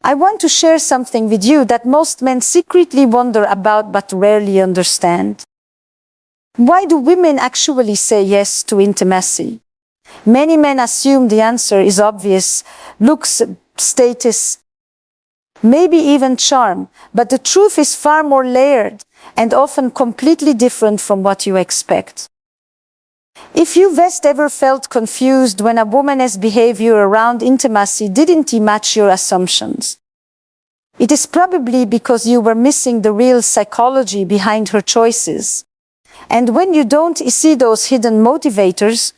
I want to share something with you that most men secretly wonder about but rarely understand. Why do women actually say yes to intimacy? Many men assume the answer is obvious: looks, status, maybe even charm, but the truth is far more layered and often completely different from what you expect. If you've ever felt confused when a woman's behavior around intimacy didn't match your assumptions, it is probably because you were missing the real psychology behind her choices. And when you don't see those hidden motivators,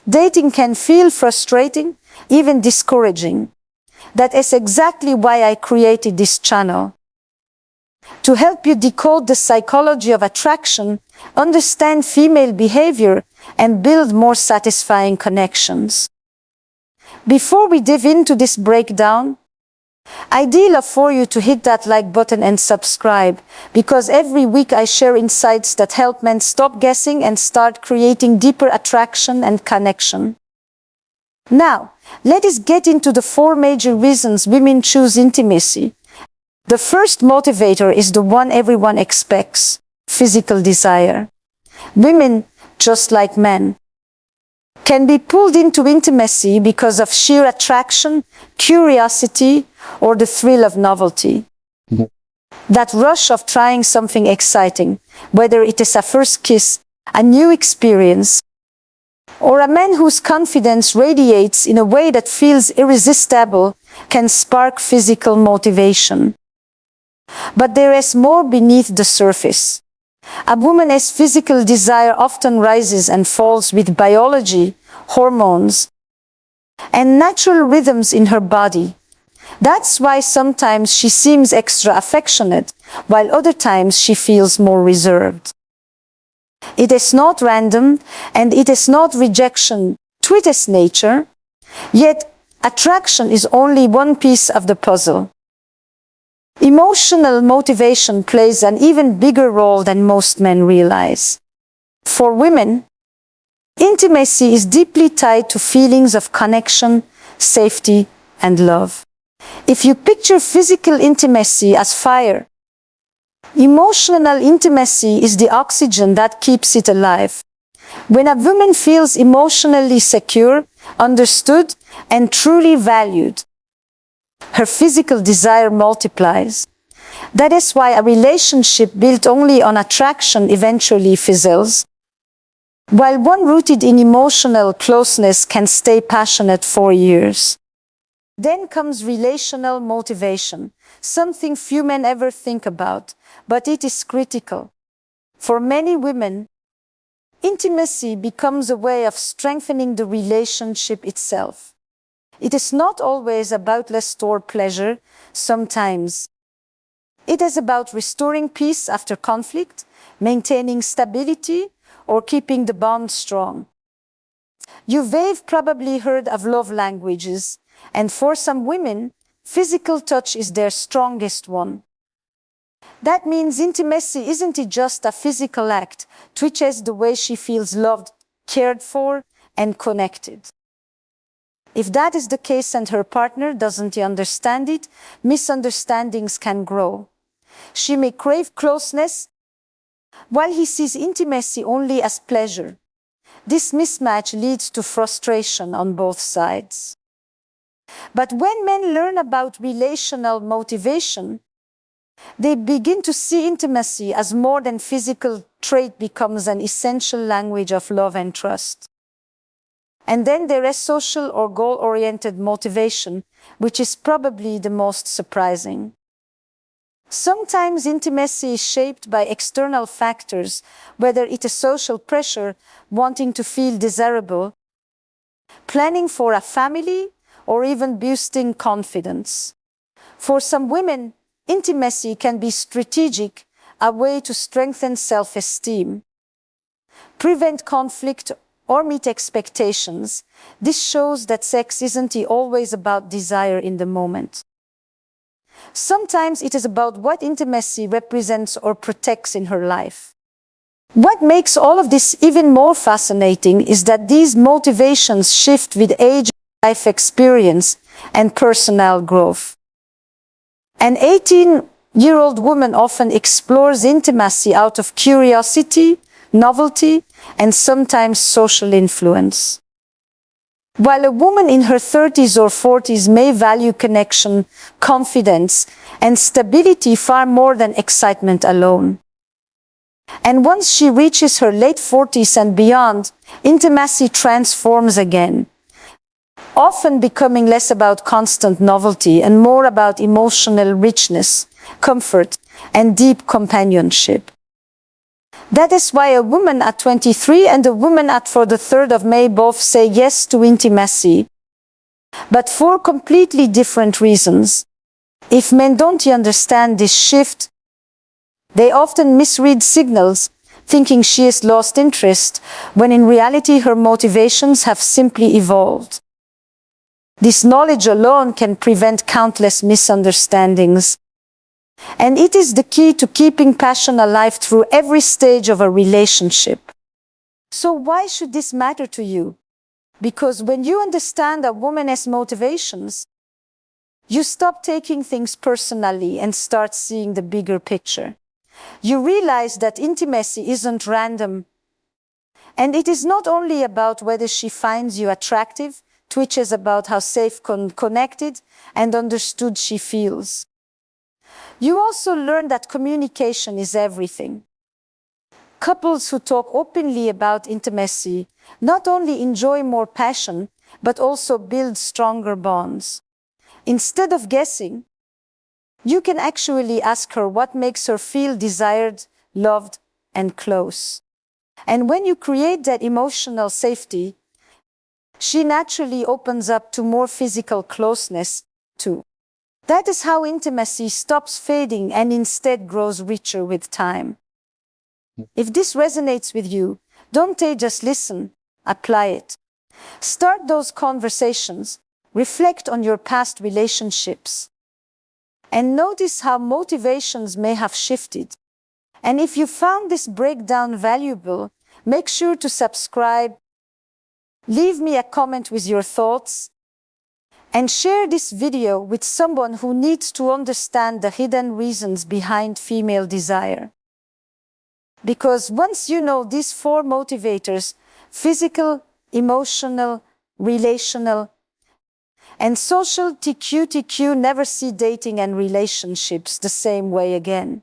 dating can feel frustrating, even discouraging. That is exactly why I created this channel. To help you decode the psychology of attraction, understand female behavior, and build more satisfying connections. Before we dive into this breakdown, I'd love for you to hit that like button and subscribe, because every week I share insights that help men stop guessing and start creating deeper attraction and connection. Now, let us get into the 4 major reasons women choose intimacy. The first motivator is the one everyone expects: physical desire. Women, just like men, can be pulled into intimacy because of sheer attraction, curiosity, or the thrill of novelty. That rush of trying something exciting, whether it is a first kiss, a new experience, or a man whose confidence radiates in a way that feels irresistible, can spark physical motivation. But there is more beneath the surface. A woman's physical desire often rises and falls with biology, hormones, and natural rhythms in her body. That's why sometimes she seems extra affectionate, while other times she feels more reserved. It is not random, and it is not rejection to its nature, yet attraction is only one piece of the puzzle. Emotional motivation plays an even bigger role than most men realize. For women, intimacy is deeply tied to feelings of connection, safety, and love. If you picture physical intimacy as fire, emotional intimacy is the oxygen that keeps it alive. When a woman feels emotionally secure, understood, and truly valued, her physical desire multiplies. That is why a relationship built only on attraction eventually fizzles, while one rooted in emotional closeness can stay passionate for years. Then comes relational motivation, something few men ever think about, but it is critical. For many women, intimacy becomes a way of strengthening the relationship itself. It is not always about lust or pleasure. Sometimes it is about restoring peace after conflict, maintaining stability, or keeping the bond strong. You've probably heard of love languages, and for some women, physical touch is their strongest one. That means intimacy isn't just a physical act, which is the way she feels loved, cared for, and connected. If that is the case and her partner doesn't understand it, misunderstandings can grow. She may crave closeness, while he sees intimacy only as pleasure. This mismatch leads to frustration on both sides. But when men learn about relational motivation, they begin to see intimacy as more than physical trait, becomes an essential language of love and trust. And then there is social or goal-oriented motivation, which is probably the most surprising. Sometimes intimacy is shaped by external factors, whether it is social pressure, wanting to feel desirable, planning for a family, or even boosting confidence. For some women, intimacy can be strategic, a way to strengthen self-esteem, prevent conflict, or meet expectations. This shows that sex isn't always about desire in the moment. Sometimes it is about what intimacy represents or protects in her life. What makes all of this even more fascinating is that these motivations shift with age, life experience, and personal growth. An 18-year-old woman often explores intimacy out of curiosity, novelty, and sometimes social influence. While a woman in her 30s or 40s may value connection, confidence, and stability far more than excitement alone. And once she reaches her late 40s and beyond, intimacy transforms again, often becoming less about constant novelty and more about emotional richness, comfort, and deep companionship. That is why a woman at 23 and a woman at for the 3rd of May both say yes to intimacy, but for completely different reasons. If men don't understand this shift, they often misread signals, thinking she has lost interest, when in reality her motivations have simply evolved. This knowledge alone can prevent countless misunderstandings. And it is the key to keeping passion alive through every stage of a relationship. So why should this matter to you? Because when you understand a woman's motivations, you stop taking things personally and start seeing the bigger picture. You realize that intimacy isn't random. And it is not only about whether she finds you attractive, which is about how safe, connected, and understood she feels. You also learn that communication is everything. Couples who talk openly about intimacy not only enjoy more passion, but also build stronger bonds. Instead of guessing, you can actually ask her what makes her feel desired, loved, and close. And when you create that emotional safety, she naturally opens up to more physical closeness, too. That is how intimacy stops fading and instead grows richer with time. If this resonates with you, don't just listen, apply it. Start those conversations, reflect on your past relationships, and notice how motivations may have shifted. And if you found this breakdown valuable, make sure to subscribe, leave me a comment with your thoughts, and share this video with someone who needs to understand the hidden reasons behind female desire. Because once you know these 4 motivators, physical, emotional, relational, and social, TQ, never see dating and relationships the same way again.